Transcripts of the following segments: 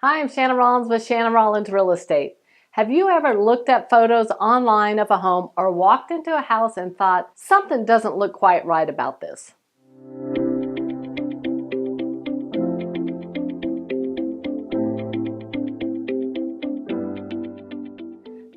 Hi, I'm Shannon Rollins with Shannon Rollins Real Estate. Have you ever looked at photos online of a home or walked into a house and thought, something doesn't look quite right about this?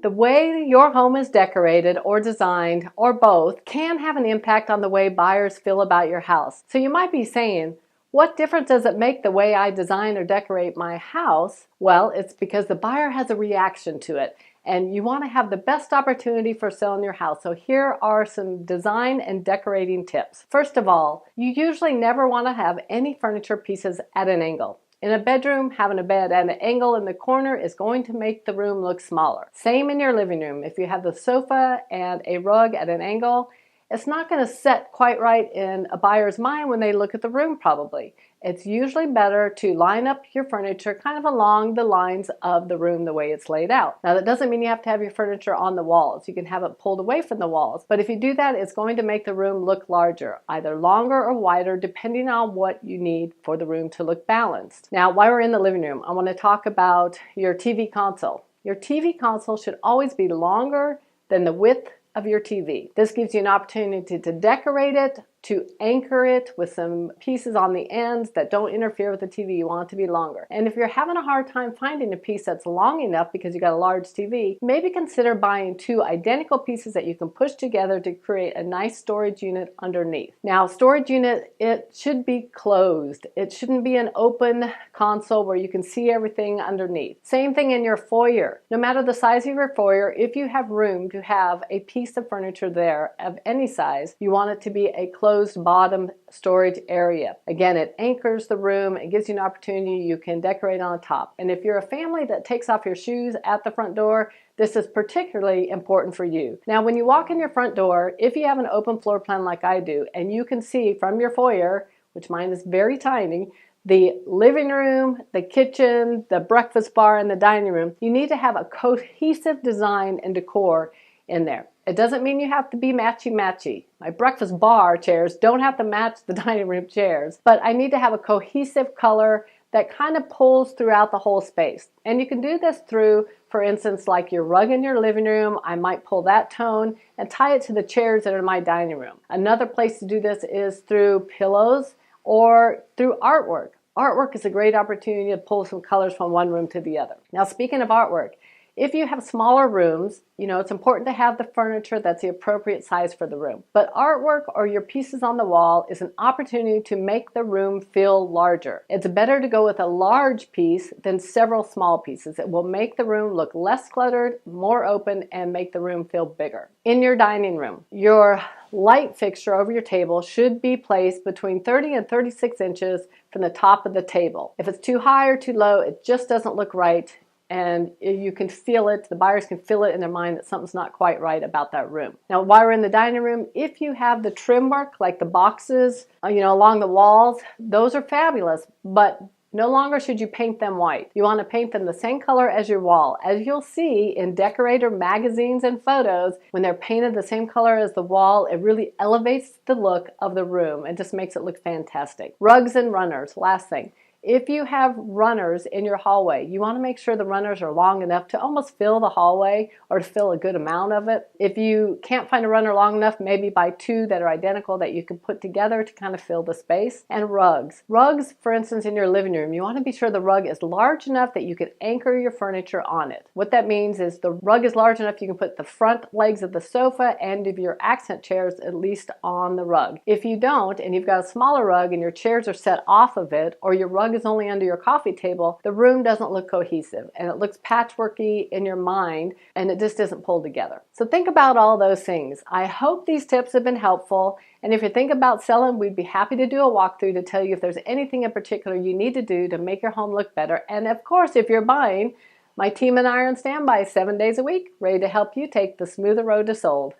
The way your home is decorated or designed, or both, can have an impact on the way buyers feel about your house. So you might be saying, what difference does it make the way I design or decorate my house? Well, it's because the buyer has a reaction to it, and you want to have the best opportunity for selling your house. So here are some design and decorating tips. First of all, you usually never want to have any furniture pieces at an angle. In a bedroom, having a bed at an angle in the corner is going to make the room look smaller. Same in your living room. If you have the sofa and a rug at an angle, it's not going to set quite right in a buyer's mind when they look at the room probably. It's usually better to line up your furniture kind of along the lines of the room the way it's laid out. Now that doesn't mean you have to have your furniture on the walls. You can have it pulled away from the walls. But if you do that, it's going to make the room look larger, either longer or wider, depending on what you need for the room to look balanced. Now, while we're in the living room, I want to talk about your TV console. Your TV console should always be longer than the width of your TV. This gives you an opportunity to decorate it, to anchor it with some pieces on the ends that don't interfere with the TV. You want it to be longer. And if you're having a hard time finding a piece that's long enough because you got a large TV, maybe consider buying two identical pieces that you can push together to create a nice storage unit underneath. Now, storage unit, it should be closed. It shouldn't be an open console where you can see everything underneath. Same thing in your foyer. No matter the size of your foyer, if you have room to have a piece of furniture there of any size, you want it to be a closed bottom storage area. Again, it anchors the room. It gives you an opportunity. You can decorate on the top. And if you're a family that takes off your shoes at the front door, this is particularly important for you. Now, when you walk in your front door, if you have an open floor plan like I do, and you can see from your foyer, which mine is very tiny, the living room, the kitchen, the breakfast bar, and the dining room, you need to have a cohesive design and decor in there. It doesn't mean you have to be matchy-matchy. My breakfast bar chairs don't have to match the dining room chairs, but I need to have a cohesive color that kind of pulls throughout the whole space. And you can do this through, for instance, like your rug in your living room. I might pull that tone and tie it to the chairs that are in my dining room. Another place to do this is through pillows or through artwork. Artwork is a great opportunity to pull some colors from one room to the other. Now, speaking of artwork, if you have smaller rooms, it's important to have the furniture that's the appropriate size for the room. But artwork or your pieces on the wall is an opportunity to make the room feel larger. It's better to go with a large piece than several small pieces. It will make the room look less cluttered, more open, and make the room feel bigger. In your dining room, your light fixture over your table should be placed between 30 and 36 inches from the top of the table. If it's too high or too low, it just doesn't look right. And you can feel it, the buyers can feel it in their mind that something's not quite right about that room. Now, while we're in the dining room, if you have the trim work, like the boxes, along the walls, those are fabulous, but no longer should you paint them white. You want to paint them the same color as your wall. As you'll see in decorator magazines and photos, when they're painted the same color as the wall, it really elevates the look of the room and just makes it look fantastic. Rugs and runners, last thing. If you have runners in your hallway, you want to make sure the runners are long enough to almost fill the hallway or to fill a good amount of it. If you can't find a runner long enough, maybe buy two that are identical that you can put together to kind of fill the space. And rugs. Rugs, for instance, in your living room, you want to be sure the rug is large enough that you can anchor your furniture on it. What that means is the rug is large enough you can put the front legs of the sofa and of your accent chairs at least on the rug. If you don't, and you've got a smaller rug and your chairs are set off of it, or your rug is only under your coffee table, the room doesn't look cohesive and it looks patchworky in your mind and it just isn't pulled together. So think about all those things. I hope these tips have been helpful, and if you think about selling, we'd be happy to do a walkthrough to tell you if there's anything in particular you need to do to make your home look better. And of course, if you're buying, my team and I are on standby 7 days a week, ready to help you take the smoother road to sold.